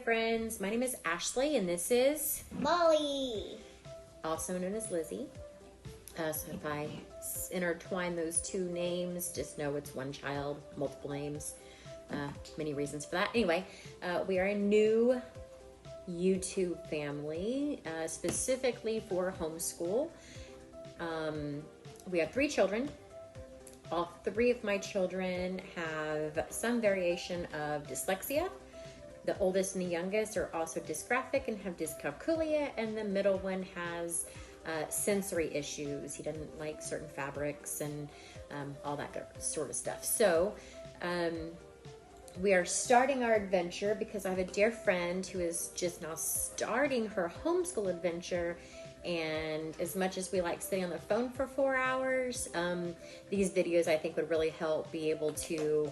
friends. My name is Ashley and this is Molly, also known as Lizzie. So if I intertwine those two names, just know it's one child, multiple names. Many reasons for that. Anyway, we are a new YouTube family, specifically for homeschool. We have 3 children. All 3 of my children have some variation of dyslexia. The oldest and the youngest are also dysgraphic and have dyscalculia, and the middle one has sensory issues. He doesn't like certain fabrics and all that good sort of stuff. So we are starting our adventure because I have a dear friend who is just now starting her homeschool adventure. And as much as we like sitting on the phone for 4 hours, these videos I think would really help be able to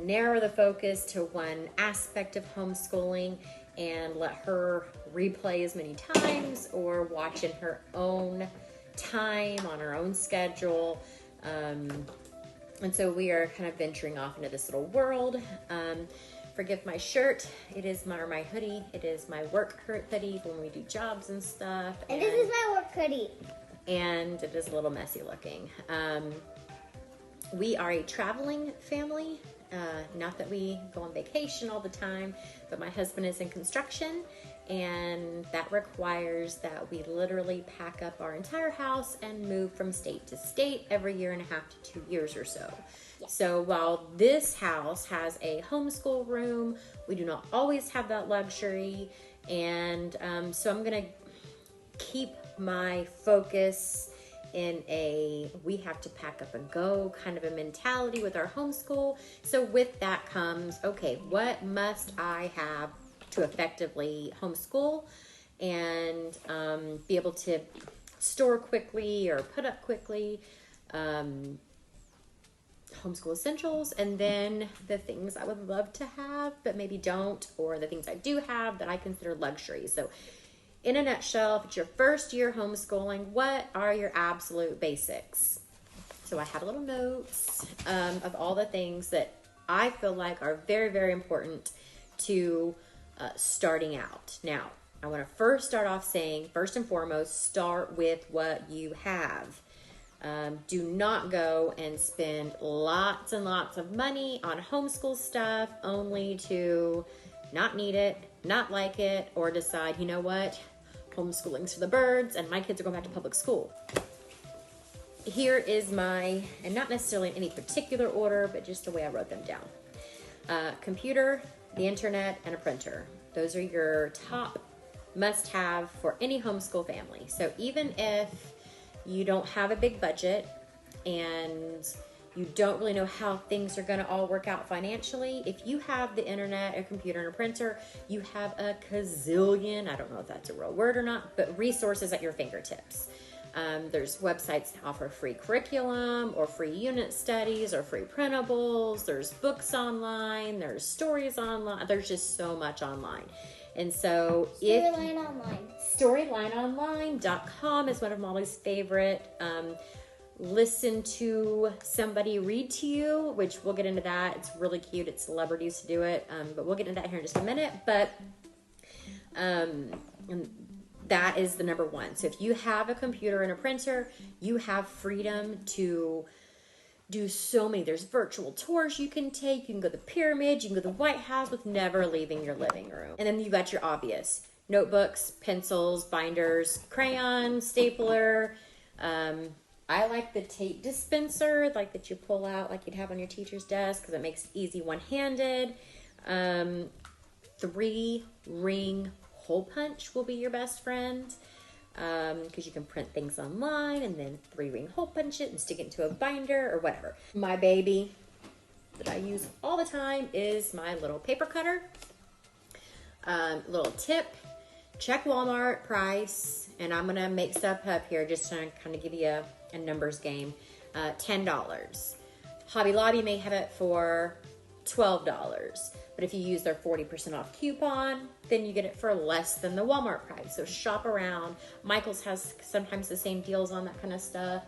narrow the focus to one aspect of homeschooling and let her replay as many times or watch in her own time on her own schedule. And so we are kind of venturing off into this little world. Forgive my shirt. It is my hoodie. It is my work hoodie when we do jobs and stuff. And this is my work hoodie. And it is a little messy looking. We are a traveling family. Not that we go on vacation all the time, but my husband is in construction, and that requires that we literally pack up our entire house and move from state to state every 1.5 to 2 years or so. Yeah. So while this house has a homeschool room, we do not always have that luxury, and so I'm gonna keep my focus in a we have to pack up and go kind of a mentality with our homeschool. So with that comes, okay, what must I have to effectively homeschool and be able to store quickly or put up quickly? Homeschool Essentials, and then the things I would love to have but maybe don't, or the things I do have that I consider luxury. So in a nutshell, if it's your first year homeschooling, what are your absolute basics? So I have little notes of all the things that I feel like are very, very important to starting out. Now, I want to first start off saying, first and foremost, start with what you have. Do not go and spend lots and lots of money on homeschool stuff only to not need it, not like it, or decide, you know what, homeschooling's for the birds and my kids are going back to public school. Here is my, and not necessarily in any particular order, but just the way I wrote them down. Computer, the internet, and a printer. Those are your top must-have for any homeschool family. So even if you don't have a big budget and you don't really know how things are going to all work out financially, if you have the internet, a computer, and a printer, you have a gazillion, I don't know if that's a real word or not, but resources at your fingertips. There's websites that offer free curriculum or free unit studies or free printables. There's books online. There's stories online. There's just so much online. And so Storylineonline.com is one of Molly's favorite. Listen to somebody read to you, which we'll get into that. It's really cute. It's celebrities to do it, but we'll get into that here in just a minute. But that is the number one. So if you have a computer and a printer, you have freedom to do so many. There's virtual tours you can take. You can go to the pyramids. You can go to the White House with never leaving your living room. And then you got your obvious notebooks, pencils, binders, crayons, stapler. I like the tape dispenser, like that you pull out like you'd have on your teacher's desk because it makes it easy one-handed. 3-ring hole punch will be your best friend because you can print things online and then 3-ring hole punch it and stick it into a binder or whatever. My baby that I use all the time is my little paper cutter. Little tip, check Walmart price, and I'm going to make stuff up here just to kind of give you a numbers game. $10. Hobby Lobby may have it for $12. But if you use their 40% off coupon, then you get it for less than the Walmart price. So shop around. Michael's has sometimes the same deals on that kind of stuff.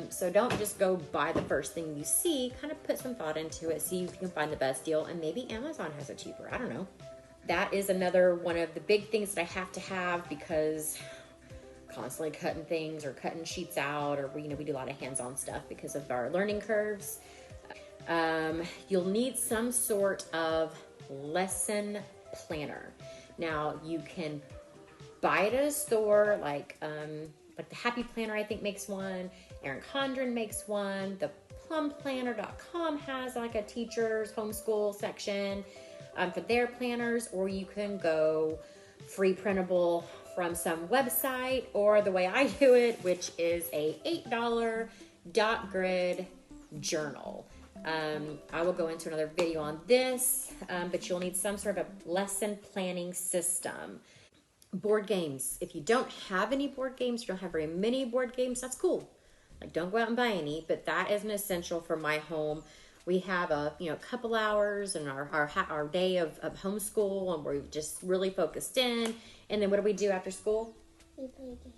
So don't just go buy the first thing you see. Kind of put some thought into it. See if you can find the best deal. And maybe Amazon has it cheaper. I don't know. that is another one of the big things that I have to have because constantly cutting things or cutting sheets out, or we do a lot of hands-on stuff because of our learning curves. You'll need some sort of lesson planner. Now you can buy it at a store, like the Happy Planner I think makes one. Erin Condren makes one. The plumplanner.com has like a teacher's homeschool section for their planners, or you can go free printable from some website, or the way I do it, which is a $8 dot grid journal. I will go into another video on this, but you'll need some sort of lesson planning system. Board games. If you don't have any board games, you don't have very many board games, that's cool. Like, don't go out and buy any, but that is an essential for my home. We have a couple hours in our day of homeschool, and we're just really focused in. And then what do we do after school?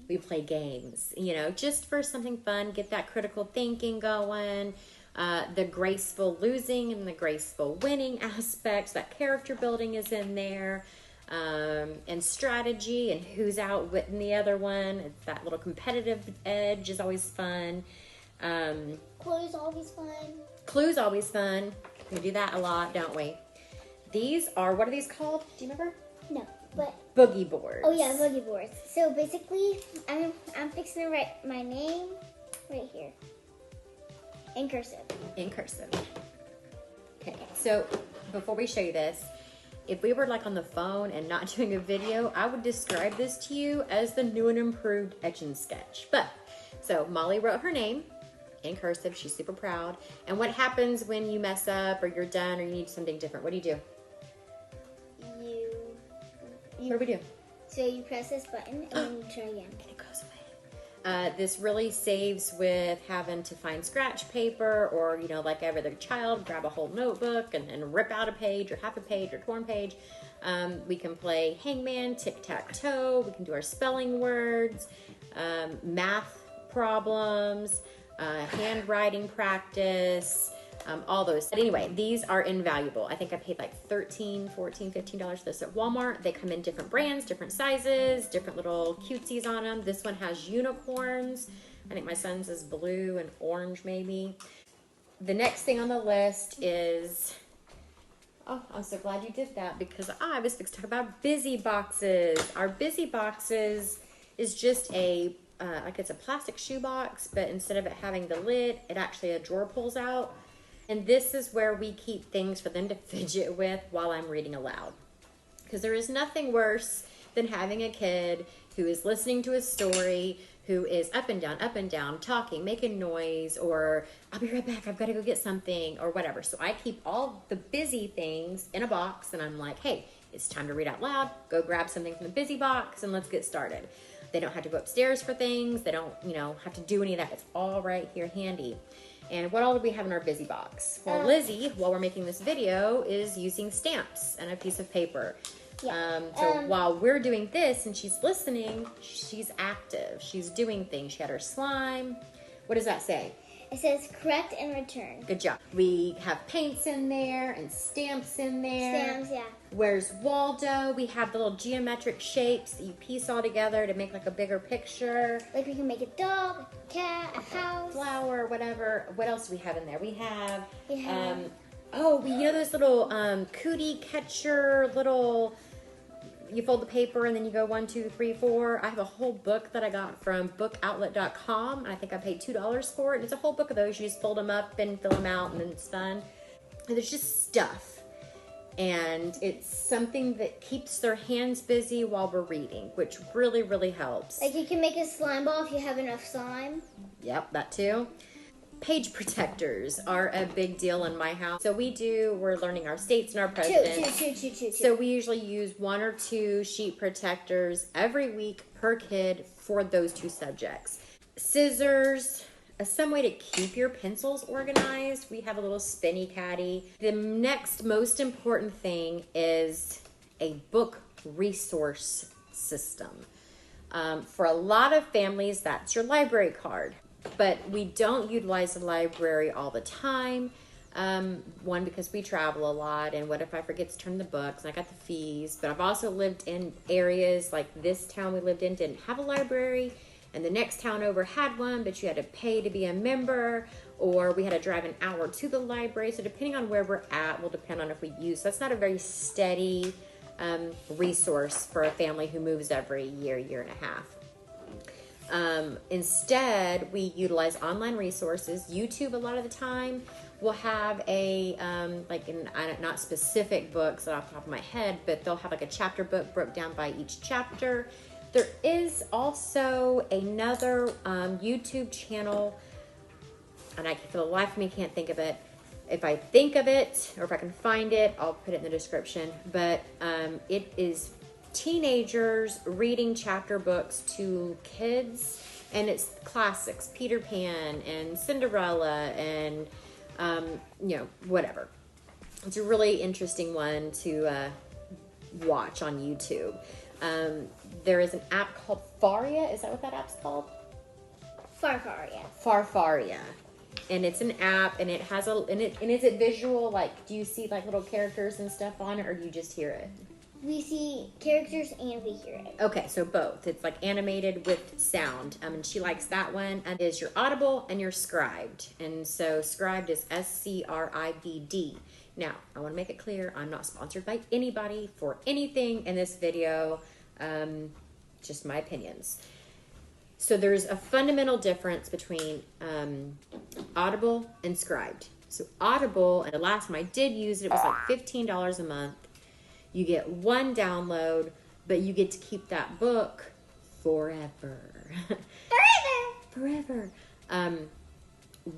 We play games, just for something fun, get that critical thinking going, the graceful losing and the graceful winning aspects, that character building is in there, and strategy and who's outwitting the other one. It's that little competitive edge is always fun. Clue's always fun. Clue's always fun. We do that a lot, don't we? These are, what are these called? Do you remember? No, but boogie boards. Oh yeah, boogie boards. So basically, I'm fixing to write my name right here in cursive. In cursive. Okay, so before we show you this, if we were like on the phone and not doing a video, I would describe this to you as the new and improved Etch and Sketch. But, so Molly wrote her name in cursive. She's super proud. And what happens when you mess up or you're done or you need something different? What do you do? What do we do? So you press this button and then you try again. And it goes away. This really saves with having to find scratch paper, or, like every other child, grab a whole notebook and rip out a page or half a page or torn page. We can play hangman, tic-tac-toe. We can do our spelling words, math problems, handwriting practice, all those. But anyway, these are invaluable. I think I paid like $13, $14, $15 for this at Walmart. They come in different brands, different sizes, different little cutesies on them. This one has unicorns. I think my son's is blue and orange maybe. The next thing on the list is, oh, I'm so glad you did that, because I was fixed to talk about busy boxes. Our busy boxes is just a like it's a plastic shoebox, but instead of it having the lid, it actually a drawer pulls out. And this is where we keep things for them to fidget with while I'm reading aloud. Because there is nothing worse than having a kid who is listening to a story, who is up and down, talking, making noise, or I'll be right back, I've got to go get something, or whatever. So I keep all the busy things in a box, and I'm like, hey, it's time to read out loud. Go grab something from the busy box, and let's get started. They don't have to go upstairs for things. They don't, have to do any of that. It's all right here handy. And what all do we have in our busy box? Well, Lizzie, while we're making this video, is using stamps and a piece of paper. Yeah. So while we're doing this and she's listening, she's active. She's doing things. She had her slime. What does that say? It says correct and return. Good job. We have paints in there and stamps in there. Stamps, yeah. Where's Waldo? We have the little geometric shapes that you piece all together to make like a bigger picture. Like we can make a dog, a cat, a house. Flower, whatever. What else do we have in there? We have, have those little cootie catcher little, you fold the paper and then you go 1, 2, 3, 4. I have a whole book that I got from bookoutlet.com. I think I paid $2 for it. And it's a whole book of those. You just fold them up and fill them out, and then it's fun. And there's just stuff. And it's something that keeps their hands busy while we're reading, which really, really helps. Like you can make a slime ball if you have enough slime. Yep, that too. Page protectors are a big deal in my house. So we're learning our states and our presidents. Two. So we usually use 1 or 2 sheet protectors every week per kid for those 2 subjects. Scissors, some way to keep your pencils organized. We have a little spinny caddy. The next most important thing is a book resource system. For a lot of families, that's your library card. But we don't utilize the library all the time. One, because we travel a lot, and what if I forget to turn the books, and I got the fees. But I've also lived in areas like this town we lived in didn't have a library, and the next town over had one, but you had to pay to be a member, or we had to drive an hour to the library. So depending on where we're at will depend on if we use. So that's not a very steady resource for a family who moves every year, year and a half. Instead, we utilize online resources. YouTube, a lot of the time, will have a, not specific books off the top of my head, but they'll have like a chapter book broke down by each chapter. There is also another YouTube channel, and I, for the life of me, can't think of it. If I think of it, or if I can find it, I'll put it in the description. But it is teenagers reading chapter books to kids, and it's classics, Peter Pan and Cinderella and whatever. It's a really interesting one to watch on YouTube. There is an app called Faria. Is that what that app's called? Farfaria. And it's an app, and it has and is it visual? Like, do you see like little characters and stuff on it, or do you just hear it? We see characters and we hear it. Okay, so both. It's like animated with sound. And she likes that one. And is your Audible and your Scribed. And so Scribed is SCRIBD. Now, I want to make it clear, I'm not sponsored by anybody for anything in this video. Just my opinions. So there's a fundamental difference between Audible and Scribed. So Audible, and the last time I did use it was like $15 a month. You get one download, but you get to keep that book forever. Forever.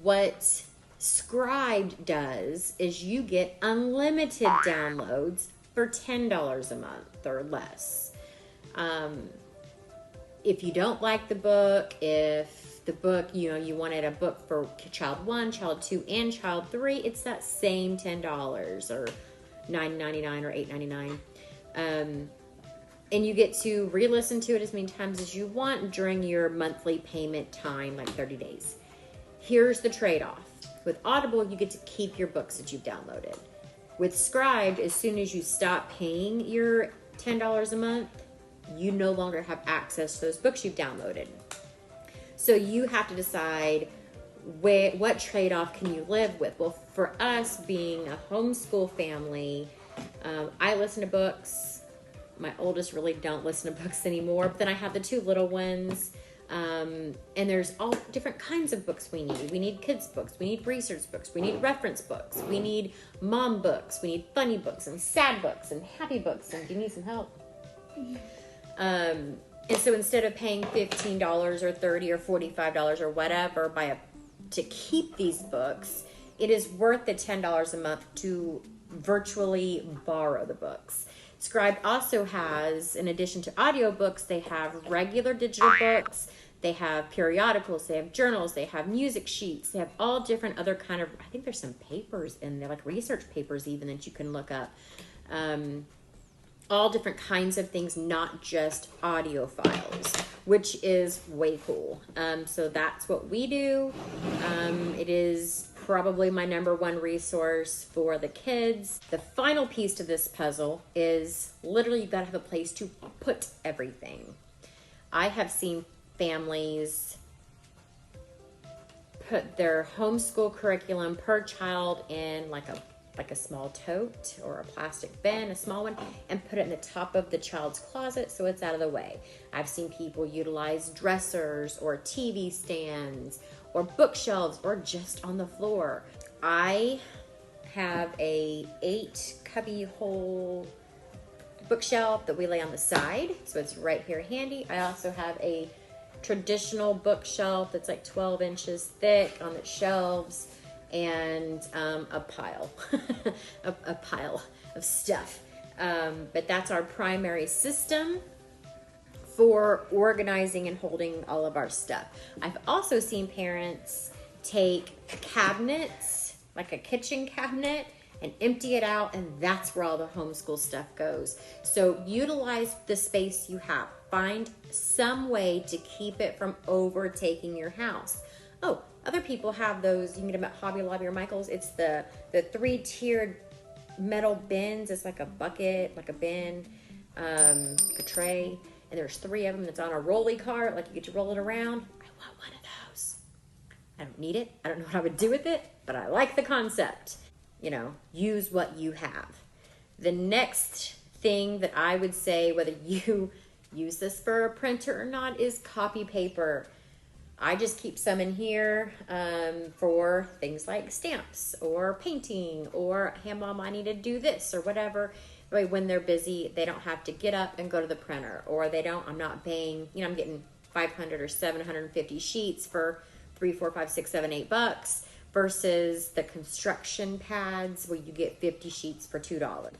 What Scribed does is you get unlimited downloads for $10 a month or less. If you don't like the book, if the book, you wanted a book for child 1, child 2, and child 3, it's that same $10 or $9.99 or $8.99. And you get to re-listen to it as many times as you want during your monthly payment time, like 30 days. Here's the trade-off. With Audible, you get to keep your books that you've downloaded. With Scribed, as soon as you stop paying your $10 a month, you no longer have access to those books you've downloaded. So you have to decide what trade-off can you live with. Well, for us, being a homeschool family, I listen to books. My oldest really don't listen to books anymore, but then I have the 2 little ones. And there's all different kinds of books we need. We need kids books. We need research books. We need reference books. We need mom books. We need funny books and sad books and happy books. And do you need some help? And so instead of paying $15 or $30 or $45 or whatever to keep these books, it is worth the $10 a month to virtually borrow the books. Scribed also has, in addition to audiobooks, they have regular digital books, they have periodicals, they have journals, they have music sheets, they have all different other kind of, I think there's some papers in there, like research papers even, that you can look up. All different kinds of things, not just audio files, which is way cool. So that's what we do. It is probably my number one resource for the kids. The final piece to this puzzle is literally you've got to have a place to put everything. I have seen families put their homeschool curriculum per child in like a small tote or a plastic bin, a small one, and put it in the top of the child's closet so it's out of the way. I've seen people utilize dressers or TV stands or bookshelves or just on the floor. I have a 8 cubby hole bookshelf that we lay on the side, so it's right here handy. I also have a traditional bookshelf that's like 12 inches thick on its shelves, and a pile of stuff. But that's our primary system for organizing and holding all of our stuff. I've also seen parents take cabinets, like a kitchen cabinet, and empty it out, and that's where all the homeschool stuff goes. So utilize the space you have. Find some way to keep it from overtaking your house. Oh, Other people have those, you can get them at Hobby Lobby or Michael's. It's the 3-tiered metal bins. It's like a bucket, like a bin, like a tray. And there's 3 of them that's on a rolly cart, like you get to roll it around. I want one of those. I don't need it. I don't know what I would do with it, but I like the concept. You know, use what you have. The next thing that I would say, whether you use this for a printer or not, is copy paper. I just keep some in here for things like stamps or painting or, hey mom, I need to do this or whatever. When they're busy, they don't have to get up and go to the printer, or I'm not paying, I'm getting 500 or 750 sheets for $3, $4, $5, $6, $7, $8 versus the construction pads where you get 50 sheets for $2.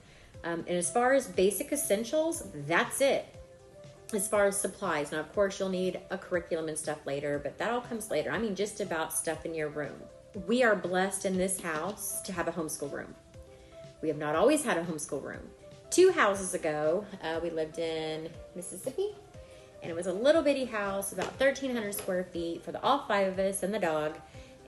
And as far as basic essentials, that's it. As far as supplies, now of course you'll need a curriculum and stuff later, but that all comes later. I mean, just about stuff in your room. We are blessed in this house to have a homeschool room. We have not always had a homeschool room. 2 houses ago, we lived in Mississippi, and it was a little bitty house, about 1,300 square feet for all 5 of us and the dog,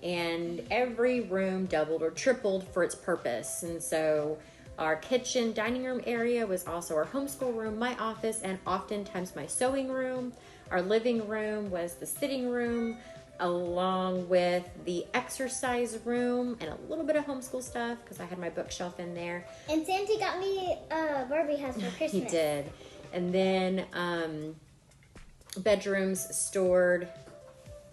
and every room doubled or tripled for its purpose. And so our kitchen dining room area was also our homeschool room, my office, and oftentimes my sewing room. Our living room was the sitting room, along with the exercise room and a little bit of homeschool stuff because I had my bookshelf in there. And Santa got me a Barbie house for Christmas. He did. And then bedrooms stored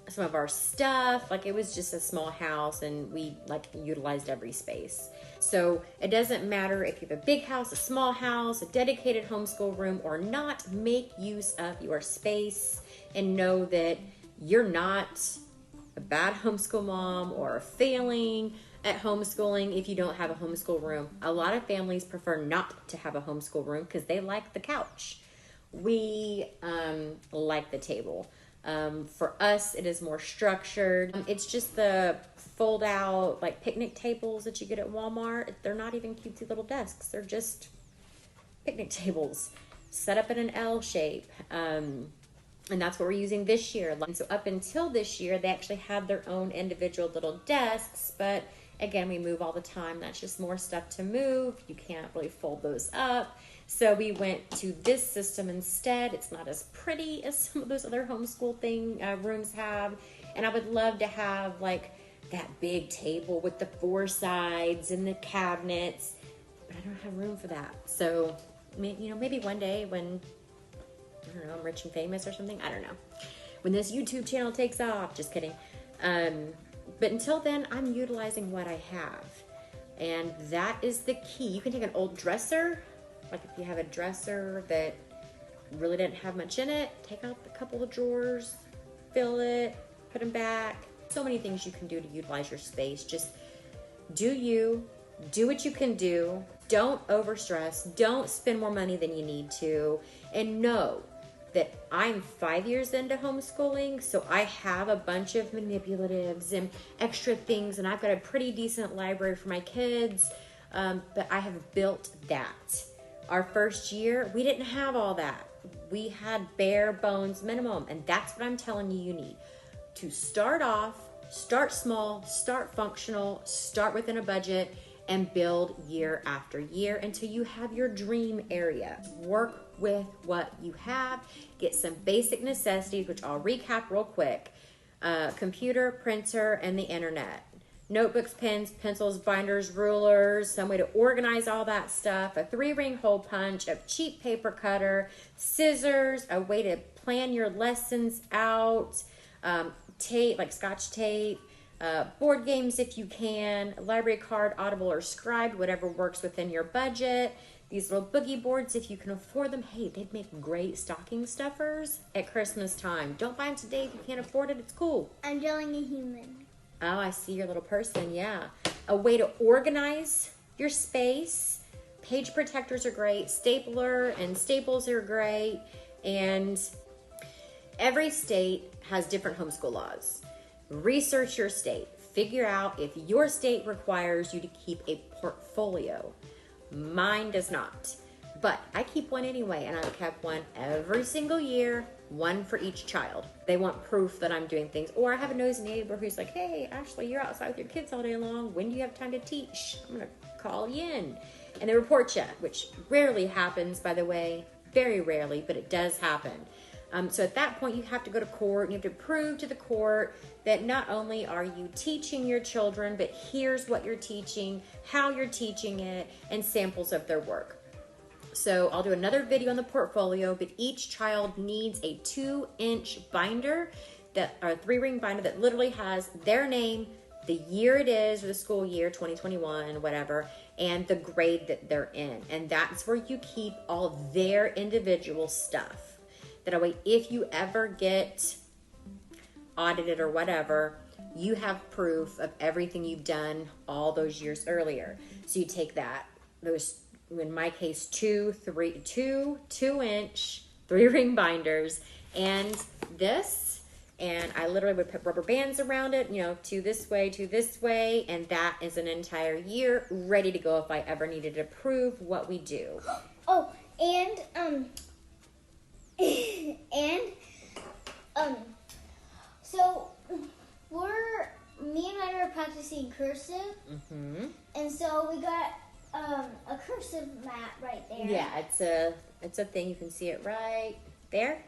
some of our stuff. Like, it was just a small house, and we utilized every space. So it doesn't matter if you have a big house, a small house, a dedicated homeschool room or not. Make use of your space and know that you're not a bad homeschool mom or failing at homeschooling if you don't have a homeschool room. A lot of families prefer not to have a homeschool room because they like the couch. We like the table. For us, it is more structured. It's just the fold out picnic tables that you get at Walmart. They're not even cutesy little desks. They're just picnic tables set up in an L shape. And that's what we're using this year. And so up until this year, they actually had their own individual little desks, but again, we move all the time. That's just more stuff to move. You can't really fold those up. So we went to this system instead. It's not as pretty as some of those other homeschool rooms have. And I would love to have that big table with the 4 sides and the cabinets, but I don't have room for that. So, maybe one day when, I don't know, I'm rich and famous or something. I don't know. When this YouTube channel takes off, just kidding. But until then, I'm utilizing what I have. And that is the key. You can take an old dresser, if you have a dresser that really didn't have much in it, take out a couple of drawers, fill it, put them back. So many things you can do to utilize your space. Just do what you can do. Don't overstress. Don't spend more money than you need to. And know that I'm 5 years into homeschooling, so I have a bunch of manipulatives and extra things, and I've got a pretty decent library for my kids, but I have built that. Our first year, we didn't have all that. We had bare bones minimum, and that's what I'm telling you need. To start off, start small, start functional, start within a budget, and build year after year until you have your dream area. Work with what you have. Get some basic necessities, which I'll recap real quick. Computer, printer, and the internet. Notebooks, pens, pencils, binders, rulers, some way to organize all that stuff, a 3-ring hole punch, a cheap paper cutter, scissors, a way to plan your lessons out, tape, Scotch tape, board games if you can, a library card, Audible or Scribd, whatever works within your budget. These little boogie boards, if you can afford them, hey, they'd make great stocking stuffers at Christmas time. Don't buy them today if you can't afford it. It's cool. I'm drawing a human. Oh, I see your little person, yeah. A way to organize your space. Page protectors are great. Stapler and staples are great. And every state has different homeschool laws. Research your state. Figure out if your state requires you to keep a portfolio. Mine does not. But I keep one anyway, and I've kept one every single year one for each child. They want proof that I'm doing things. Or I have a nosy neighbor who's like, hey, Ashley, you're outside with your kids all day long. When do you have time to teach? I'm going to call you in. And they report you, which rarely happens, by the way. Very rarely, but it does happen. So at that point, you have to go to court and you have to prove to the court that not only are you teaching your children, but here's what you're teaching, how you're teaching it, and samples of their work. So I'll do another video on the portfolio, but each child needs a 2-inch binder, or a 3-ring binder that literally has their name, the year it is, or the school year, 2021, whatever, and the grade that they're in. And that's where you keep all of their individual stuff. That way, if you ever get audited or whatever, you have proof of everything you've done all those years earlier. So you take that, those, in my case, 2-inch 3-ring binders, and this, and I literally would put rubber bands around it, to this way, and that is an entire year ready to go if I ever needed to prove what we do. Oh, so me and I were practicing cursive, and so we got a cursive mat right there. Yeah, it's a thing. You can see it right there.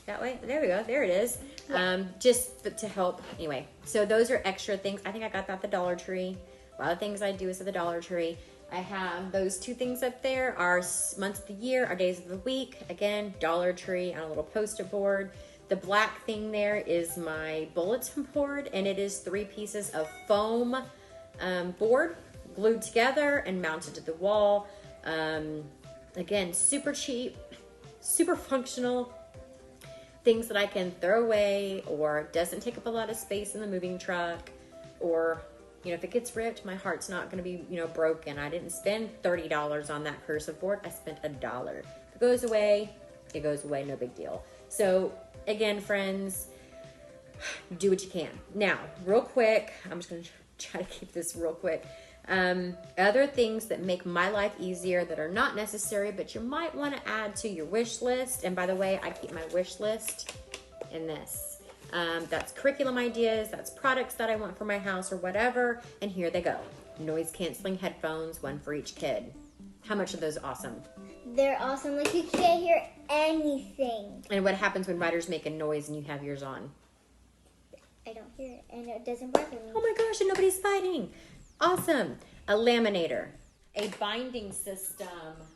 That way. There we go. There it is. Yeah. Just to help. Anyway, so those are extra things. I think I got that at the Dollar Tree. A lot of things I do is at the Dollar Tree. I have those 2 things up there, our months of the year, our days of the week. Again, Dollar Tree on a little post-it board. The black thing there is my bulletin board, and it is 3 pieces of foam board glued together and mounted to the wall. Again, super cheap, super functional. Things that I can throw away, or doesn't take up a lot of space in the moving truck, or if it gets ripped, my heart's not going to be, broken. I didn't spend $30 on that cursive board. I spent $1. If it goes away, it goes away. No big deal. So again, friends, do what you can. Now, real quick, I'm just going to try to keep this real quick. Other things that make my life easier that are not necessary, but you might want to add to your wish list. And by the way, I keep my wish list in this. That's curriculum ideas, that's products that I want for my house or whatever, and here they go. Noise canceling headphones, 1 for each kid. How much are those awesome? They're awesome. Like, you can't hear anything. And what happens when Ryder's making noise and you have yours on? I don't hear it, and it doesn't bother me. Oh my gosh, and nobody's fighting. Awesome. A laminator. A binding system.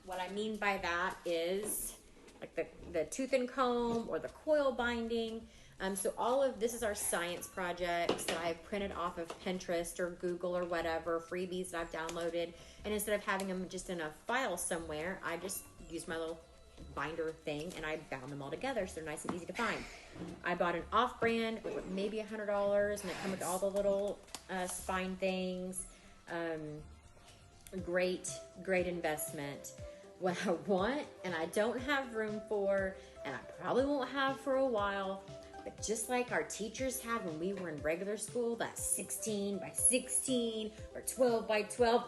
What I mean by that is like the tooth and comb or the coil binding. So all of this is our science projects that I've printed off of Pinterest or Google or whatever, freebies that I've downloaded. And instead of having them just in a file somewhere, I just use my little binder thing and I bound them all together so they're nice and easy to find. I bought an off-brand, it was maybe $100, and it comes with all the little spine things. Great investment. What I want and I don't have room for, and I probably won't have for a while, but just like our teachers had when we were in regular school, that 16 by 16 or 12 by 12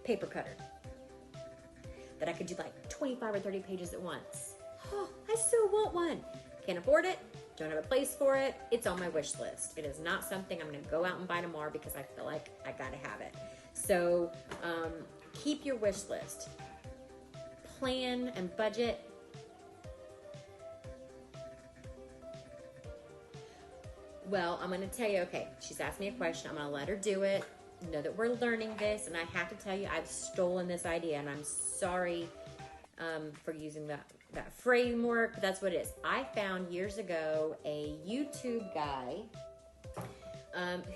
paper cutter that I could do like 25 or 30 pages at once. Oh, I so want one. Can't afford it. Don't have a place for it. It's on my wish list. It is not something I'm going to go out and buy tomorrow because I feel like I got to have it. So keep your wish list. Plan and budget. Well, I'm going to tell you, okay, she's asked me a question. I'm going to let her do it. Know that we're learning this, and I have to tell you, I've stolen this idea, and I'm sorry for using that framework, but that's what it is. I found years ago a YouTube guy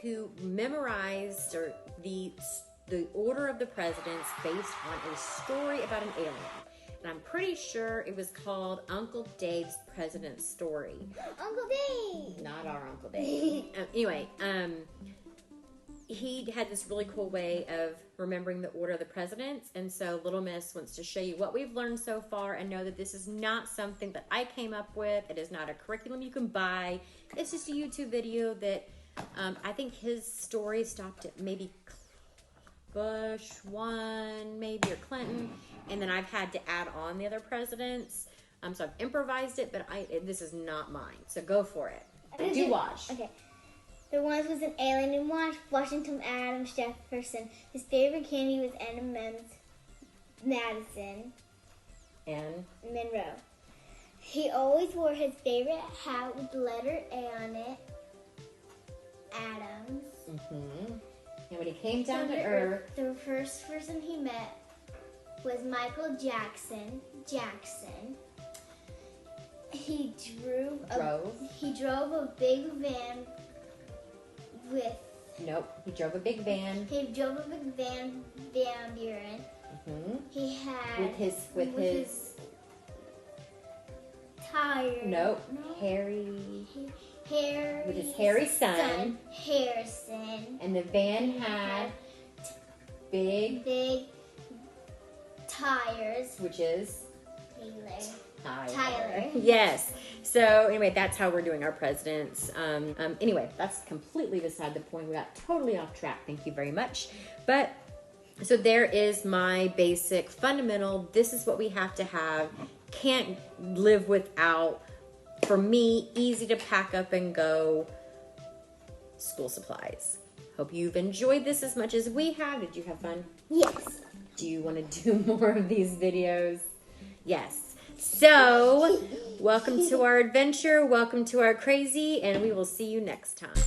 who memorized the order of the presidents based on a story about an alien. And I'm pretty sure it was called Uncle Dave's President's Story. Uncle Dave! Not our Uncle Dave. Anyway, he had this really cool way of remembering the order of the presidents. And so Little Miss wants to show you what we've learned so far and know that this is not something that I came up with. It is not a curriculum you can buy. It's just a YouTube video that I think his story stopped at maybe Bush 1, maybe, or Clinton. And then I've had to add on the other presidents. So I've improvised it, but this is not mine. So go for it. Okay. Do watch. Okay. There once was an alien named Washington Adams Jefferson. His favorite candy was M&M's. Madison And Monroe. He always wore his favorite hat with the letter A on it. Adams. And when he came down to earth, the first person he met was Michael Jackson. He drove a big van with. Nope. He drove a big van. Van Buren. He had with his tire. Nope. With his hairy son. Harrison. And the van had big tires. Which is Tyler. Yes. So anyway, that's how we're doing our presidents. Anyway, that's completely beside the point. We got totally off track. Thank you very much. But so there is my basic fundamental. This is what we have to have. Can't live without. For me, easy to pack up and go. School supplies. Hope you've enjoyed this as much as we have. Did you have fun? Yes. Do you want to do more of these videos? Yes. So, welcome to our adventure. Welcome to our crazy, and we will see you next time.